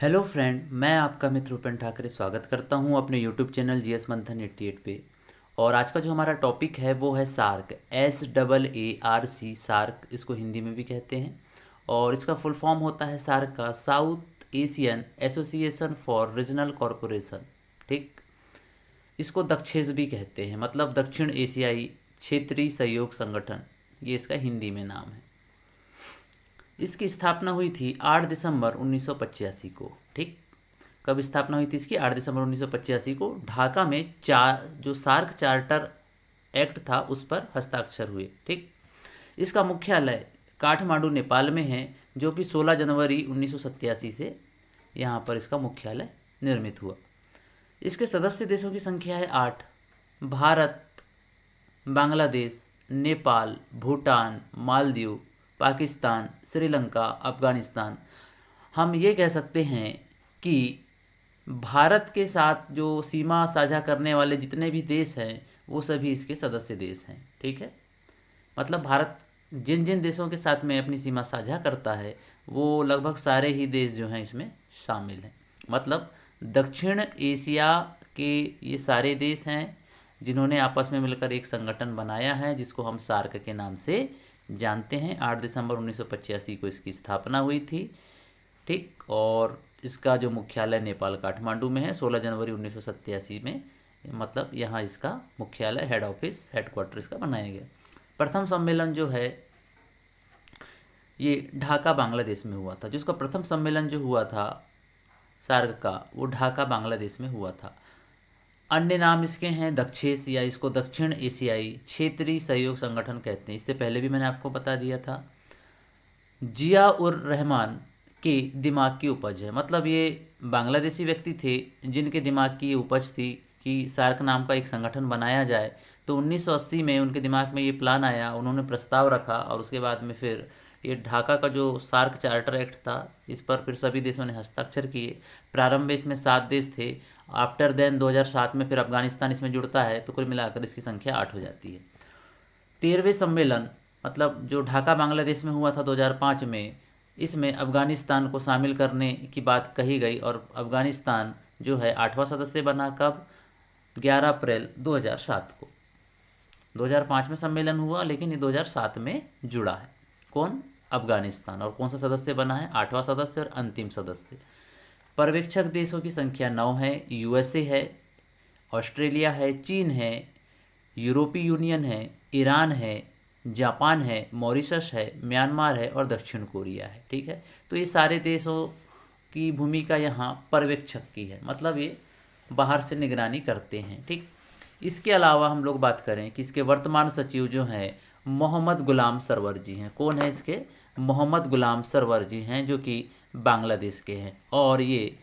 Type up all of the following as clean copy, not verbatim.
Hello friend, मैं आपका मित्र उपेंद्र ठाकरे स्वागत करता हूं अपने यूट्यूब चैनल जीएस मंथन 88 पे। और आज का जो हमारा टॉपिक है वो है सार्क, SAARC, सार्क इसको हिंदी में भी कहते हैं। और इसका फुल फॉर्म होता है सार्क का south Asian association for regional corporation. ठीक, इसको दक्षेस भी कहते हैं, मतलब दक्षिण एशियाई क्षेत्रीय सहयोग संगठन, ये इसका हिंदी में नाम है। इसकी स्थापना हुई थी 8 दिसंबर 1985 को। ठीक, कब स्थापना हुई थी इसकी? 8 दिसंबर 1985 को ढाका में जो सार्क चार्टर एक्ट था उस पर हस्ताक्षर हुए। ठीक, इसका मुख्यालय काठमांडू नेपाल में है, जो कि 16 जनवरी 1987 से यहाँ पर इसका मुख्यालय निर्मित हुआ। इसके सदस्य देशों की संख्या है 8। भारत, बांग्लादेश, नेपाल, भूटान, मालदीव, पाकिस्तान, श्रीलंका, अफ़गानिस्तान। हम ये कह सकते हैं कि भारत के साथ जो सीमा साझा करने वाले जितने भी देश हैं वो सभी इसके सदस्य देश हैं। ठीक है, मतलब भारत जिन जिन देशों के साथ में अपनी सीमा साझा करता है वो लगभग सारे ही देश जो हैं इसमें शामिल हैं। मतलब दक्षिण एशिया के ये सारे देश हैं जिन्होंने आपस में मिलकर एक संगठन बनाया है जिसको हम सार्क के नाम से जानते हैं। 8 दिसंबर 1985 को इसकी स्थापना हुई थी। ठीक, और इसका जो मुख्यालय नेपाल काठमांडू में है। 16 जनवरी 1987 में, मतलब यहाँ इसका मुख्यालय, हेड ऑफिस, हेडक्वार्टर इसका बनाया गया। प्रथम सम्मेलन जो है ये ढाका बांग्लादेश में हुआ था। जिसका प्रथम सम्मेलन जो हुआ था सार्क का वो ढाका बांग्लादेश में हुआ था। अन्य नाम इसके हैं दक्षेस, या इसको दक्षिण एशियाई क्षेत्रीय सहयोग संगठन कहते हैं। इससे पहले भी मैंने आपको बता दिया था। जिया उर रहमान के दिमाग की उपज है, मतलब ये बांग्लादेशी व्यक्ति थे जिनके दिमाग की ये उपज थी कि सार्क नाम का एक संगठन बनाया जाए। तो 1980 में उनके दिमाग में ये प्लान आया, उन्होंने प्रस्ताव रखा और उसके बाद में फिर ये ढाका का जो सार्क चार्टर एक्ट था इस पर फिर सभी देशों ने हस्ताक्षर किए। प्रारंभ में इसमें 7 देश थे। आफ्टर देन 2007 में फिर अफगानिस्तान इसमें जुड़ता है, तो कुल मिलाकर इसकी संख्या 8 हो जाती है। 13वें सम्मेलन, मतलब जो ढाका बांग्लादेश में हुआ था 2005 में, इसमें अफ़गानिस्तान को शामिल करने की बात कही गई और अफ़गानिस्तान जो है 8वां सदस्य बना। कब? 11 अप्रैल 2007 को। 2005 में सम्मेलन हुआ लेकिन ये 2007 में जुड़ा है। कौन? अफ़गानिस्तान। और कौन सा सदस्य बना है? 8वां सदस्य और अंतिम सदस्य। पर्यवेक्षक देशों की संख्या 9 है। यूएसए है, ऑस्ट्रेलिया है, चीन है, यूरोपीय यूनियन है, ईरान है, जापान है, मॉरिशस है, म्यांमार है और दक्षिण कोरिया है। ठीक है, तो ये सारे देशों की भूमिका यहाँ पर्यवेक्षक की है, मतलब ये बाहर से निगरानी करते हैं। ठीक, इसके अलावा हम लोग बात करें कि इसके वर्तमान सचिव जो हैं मोहम्मद गुलाम सरवर जी हैं। कौन है इसके? मोहम्मद गुलाम सरवर जी हैं, जो कि बांग्लादेश के हैं। और ये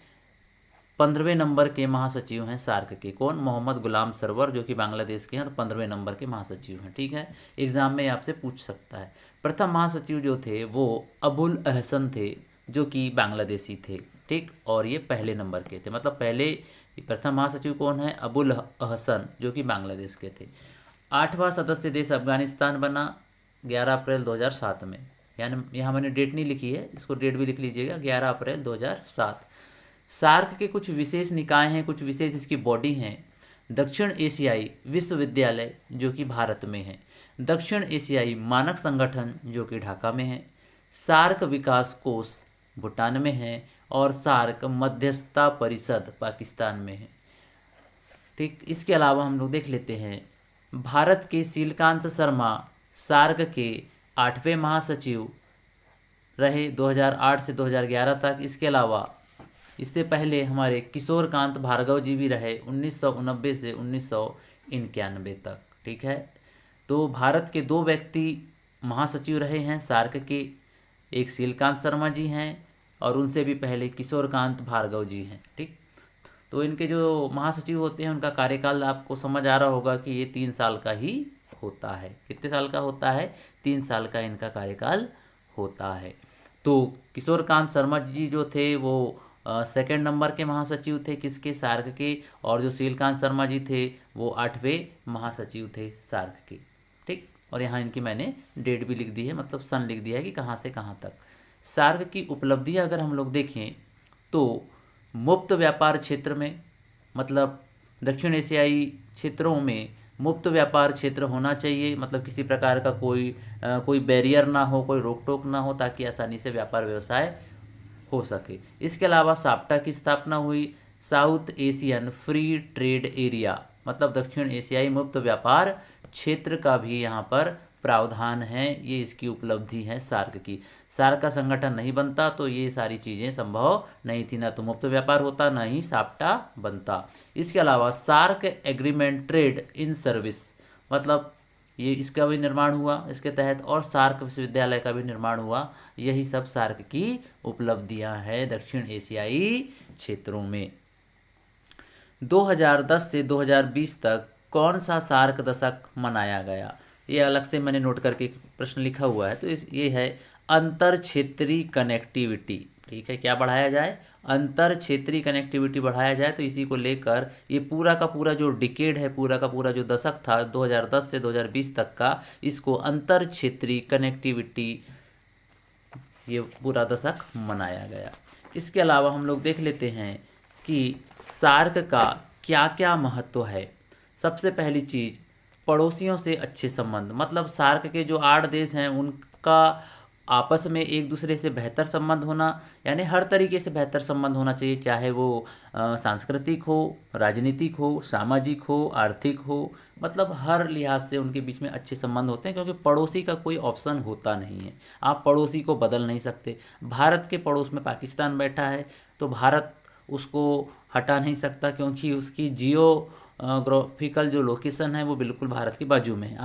15वें नंबर के महासचिव हैं सार्क के। कौन? मोहम्मद गुलाम सरवर, जो कि बांग्लादेश के हैं और 15वें नंबर के महासचिव हैं। ठीक है, एग्जाम में आपसे पूछ सकता है। प्रथम महासचिव जो थे वो अबुल अहसन थे, जो कि बांग्लादेशी थे। ठीक, और ये पहले नंबर के थे, मतलब पहले प्रथम महासचिव कौन है? अबुल अहसन, जो कि बांग्लादेश के थे। 8वां सदस्य देश अफगानिस्तान बना 11 अप्रैल 2007 में। यानी यहाँ मैंने डेट नहीं लिखी है, इसको डेट भी लिख लीजिएगा, 11 अप्रैल 2007। सार्क के कुछ विशेष निकाय हैं, कुछ विशेष इसकी बॉडी हैं। दक्षिण एशियाई विश्वविद्यालय, जो कि भारत में है। दक्षिण एशियाई मानक संगठन, जो कि ढाका में है। सार्क विकास कोष भूटान में है। और सार्क मध्यस्थता परिषद पाकिस्तान में है। ठीक, इसके अलावा हम लोग देख लेते हैं भारत के शीलकांत शर्मा सार्क के 8वें महासचिव रहे 2008 से 2011 तक। इसके अलावा इससे पहले हमारे किशोर कांत भार्गव जी भी रहे 1990 से 1991 तक। ठीक है, तो भारत के 2 व्यक्ति महासचिव रहे हैं सार्क के, एक शीलकांत शर्मा जी हैं और उनसे भी पहले किशोर कांत भार्गव जी हैं। ठीक, तो इनके जो महासचिव होते हैं उनका कार्यकाल आपको समझ आ रहा होगा कि ये 3 साल का ही होता है। कितने साल का होता है? 3 साल का इनका कार्यकाल होता है। तो किशोर कांत शर्मा जी जो थे वो सेकंड नंबर के महासचिव थे, किसके? सार्क के। और जो शीलकांत शर्मा जी थे वो 8वें महासचिव थे सार्क के। ठीक, और यहाँ इनकी मैंने डेट भी लिख दी है, मतलब सन लिख दिया है कि कहाँ से कहाँ तक। सार्क की उपलब्धियाँ अगर हम लोग देखें तो मुक्त व्यापार क्षेत्र में, मतलब दक्षिण एशियाई क्षेत्रों में मुक्त व्यापार क्षेत्र होना चाहिए, मतलब किसी प्रकार का कोई बैरियर ना हो, कोई रोक टोक ना हो, ताकि आसानी से व्यापार व्यवसाय हो सके। इसके अलावा साप्टा की स्थापना हुई, south Asian free trade area, मतलब दक्षिण एशियाई मुक्त व्यापार क्षेत्र का भी यहाँ पर प्रावधान है। ये इसकी उपलब्धि है सार्क की। सार्क का संगठन नहीं बनता तो ये सारी चीज़ें संभव नहीं थी, ना तो मुक्त व्यापार होता, ना ही साप्टा बनता। इसके अलावा SAARC agreement trade in service, मतलब ये इसका भी निर्माण हुआ इसके तहत, और सार्क विश्वविद्यालय का भी निर्माण हुआ। यही सब सार्क की उपलब्धियां हैं दक्षिण एशियाई क्षेत्रों में। 2010 से 2020 तक कौन सा सार्क दशक मनाया गया? ये अलग से मैंने नोट करके प्रश्न लिखा हुआ है, तो ये है अंतर क्षेत्रीय कनेक्टिविटी। ठीक है, क्या बढ़ाया जाए? अंतर क्षेत्रीय कनेक्टिविटी बढ़ाया जाए। तो इसी को लेकर ये पूरा का पूरा जो डिकेड है, पूरा का पूरा जो दशक था 2010 से 2020 तक का, इसको अंतर क्षेत्रीय कनेक्टिविटी, ये पूरा दशक मनाया गया। इसके अलावा हम लोग देख लेते हैं कि सार्क का क्या क्या महत्व है। सबसे पहली चीज़, पड़ोसियों से अच्छे संबंध, मतलब सार्क के जो 8 देश हैं उनका आपस में एक दूसरे से बेहतर संबंध होना, यानी हर तरीके से बेहतर संबंध होना चाहिए, चाहे वो सांस्कृतिक हो, राजनीतिक हो, सामाजिक हो, आर्थिक हो, मतलब हर लिहाज से उनके बीच में अच्छे संबंध होते हैं, क्योंकि पड़ोसी का कोई ऑप्शन होता नहीं है। आप पड़ोसी को बदल नहीं सकते। भारत के पड़ोस में पाकिस्तान बैठा है तो भारत उसको हटा नहीं सकता, क्योंकि उसकी जियोग्राफिकल जो लोकेशन है वो बिल्कुल भारत की बाजू में है।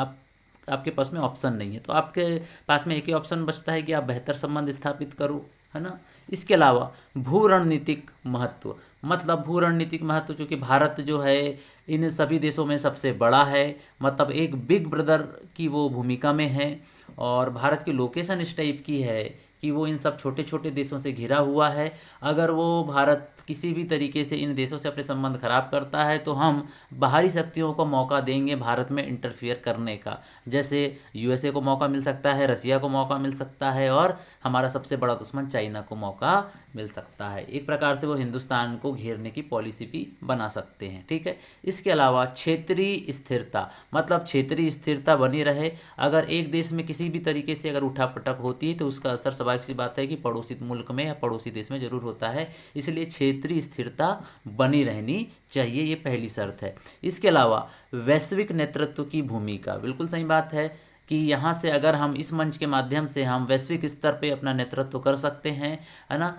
आपके पास में ऑप्शन नहीं है, तो आपके पास में एक ही ऑप्शन बचता है कि आप बेहतर संबंध स्थापित करो, है ना। इसके अलावा भू रणनीतिक महत्व, मतलब भू रणनीतिक महत्व, चूँकि भारत जो है इन सभी देशों में सबसे बड़ा है, मतलब एक बिग ब्रदर की वो भूमिका में है, और भारत की लोकेशन इस टाइप की है कि वो इन सब छोटे छोटे देशों से घिरा हुआ है। अगर वो भारत किसी भी तरीके से इन देशों से अपने संबंध खराब करता है तो हम बाहरी शक्तियों को मौका देंगे भारत में इंटरफियर करने का। जैसे यूएसए को मौका मिल सकता है, रसिया को मौका मिल सकता है, और हमारा सबसे बड़ा दुश्मन चाइना को मौका मिल सकता है। एक प्रकार से वो हिंदुस्तान को घेरने की पॉलिसी भी बना सकते हैं। ठीक है। इसके अलावा क्षेत्रीय स्थिरता, मतलब क्षेत्रीय स्थिरता बनी रहे। अगर एक देश में किसी भी तरीके से अगर उठापटक होती है तो उसका असर स्वाभाविक सी बात है कि पड़ोसी मुल्क में या पड़ोसी देश में जरूर होता है, इसलिए क्षेत्रीय स्थिरता बनी रहनी चाहिए, ये पहली शर्त है। इसके अलावा वैश्विक नेतृत्व की भूमिका, बिल्कुल सही बात है कि यहाँ से अगर हम इस मंच के माध्यम से हम वैश्विक स्तर पे अपना नेतृत्व कर सकते हैं, है ना।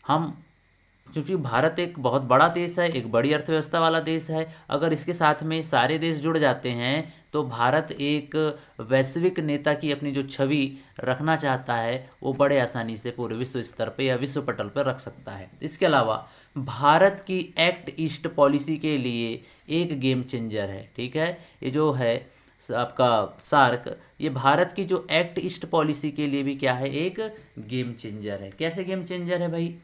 हम, क्योंकि भारत एक बहुत बड़ा देश है, एक बड़ी अर्थव्यवस्था वाला देश है, अगर इसके साथ में सारे देश जुड़ जाते हैं तो भारत एक वैश्विक नेता की अपनी जो छवि रखना चाहता है वो बड़े आसानी से पूरे विश्व स्तर पे या विश्व पटल पर रख सकता है। इसके अलावा भारत की एक्ट ईस्ट पॉलिसी के लिए एक गेम चेंजर है। ठीक है, ये जो है आपका सार्क, ये भारत की जो एक्ट ईस्ट पॉलिसी के लिए भी क्या है, एक गेम चेंजर है। कैसे गेम चेंजर है भाई?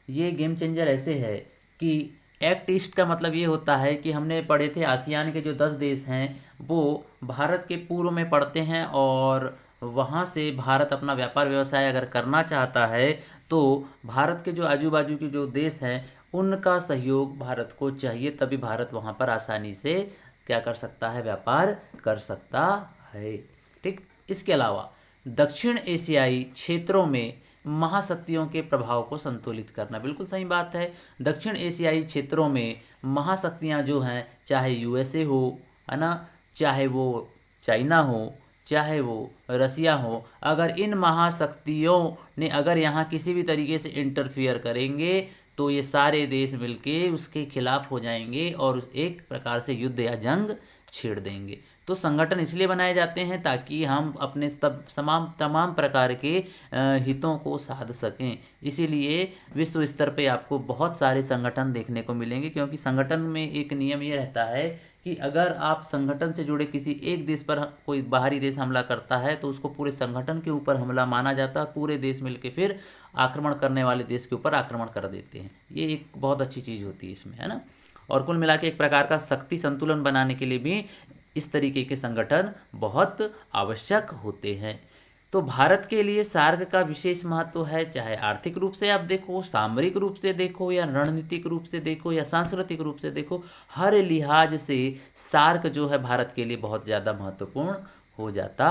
ये गेम चेंजर ऐसे है कि एक्ट ईस्ट का मतलब ये होता है कि हमने पढ़े थे आसियान के जो 10 देश हैं वो भारत के पूर्व में पड़ते हैं, और वहाँ से भारत अपना व्यापार व्यवसाय अगर करना चाहता है तो भारत के जो आजू बाजू के जो देश हैं उनका सहयोग भारत को चाहिए, तभी भारत वहाँ पर आसानी से क्या कर सकता है, व्यापार कर सकता है। ठीक। इसके अलावा दक्षिण एशियाई क्षेत्रों में महाशक्तियों के प्रभाव को संतुलित करना, बिल्कुल सही बात है। दक्षिण एशियाई क्षेत्रों में महाशक्तियां जो हैं, चाहे यूएसए हो, है ना, चाहे वो चाइना हो, चाहे वो रसिया हो, अगर इन महाशक्तियों ने अगर यहाँ किसी भी तरीके से इंटरफियर करेंगे तो ये सारे देश मिलके उसके खिलाफ हो जाएंगे और एक प्रकार से युद्ध या जंग छेड़ देंगे। तो संगठन इसलिए बनाए जाते हैं ताकि हम अपने तमाम प्रकार के हितों को साध सकें। इसीलिए विश्व स्तर पे आपको बहुत सारे संगठन देखने को मिलेंगे, क्योंकि संगठन में एक नियम ये रहता है कि अगर आप संगठन से जुड़े किसी एक देश पर कोई बाहरी देश हमला करता है तो उसको पूरे संगठन के ऊपर हमला माना जाता है, पूरे देश मिलके फिर आक्रमण करने वाले देश के ऊपर आक्रमण कर देते हैं। ये एक बहुत अच्छी चीज़ होती है इसमें, है ना। और कुल मिला के एक प्रकार का शक्ति संतुलन बनाने के लिए भी इस तरीके के संगठन बहुत आवश्यक होते हैं। तो भारत के लिए सार्क का विशेष महत्व है, चाहे आर्थिक रूप से आप देखो, सामरिक रूप से देखो, या रणनीतिक रूप से देखो, या सांस्कृतिक रूप से देखो, हर लिहाज से सार्क जो है भारत के लिए बहुत ज़्यादा महत्वपूर्ण हो जाता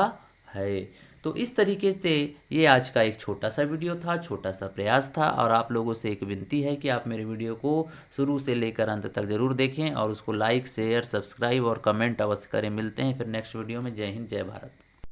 है। तो इस तरीके से ये आज का एक छोटा सा वीडियो था, छोटा सा प्रयास था, और आप लोगों से एक विनती है कि आप मेरे वीडियो को शुरू से लेकर अंत तक ज़रूर देखें और उसको लाइक, शेयर, सब्सक्राइब और कमेंट अवश्य करें। मिलते हैं फिर नेक्स्ट वीडियो में। जय हिंद, जय भारत।